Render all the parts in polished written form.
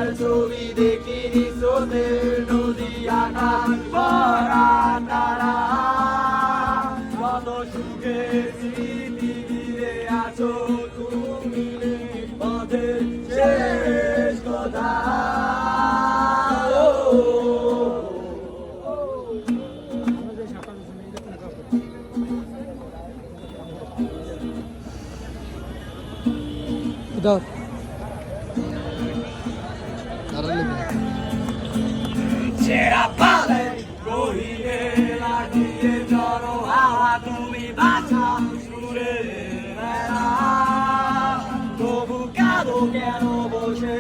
তোমার ছবি দেখিনি স্রোতের নদী আকাশ ভরা তারা কত সুখের স্মৃতি ঘিরে আছো তুমি পথের শেষ কথা इधर ছেঁড়া পালে গহিরে লাগিয়ে জড়ো হাওয়া তুমি বাঁচা সুরে তবু কাঁদো কেন বসে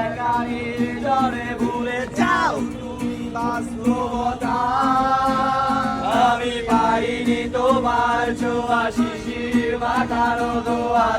একা নির্জনে ভুলে যাও তুমি বাস্তবতা আমি পাইনি তোমার ছোঁয়া শিশির মাখানো দোয়া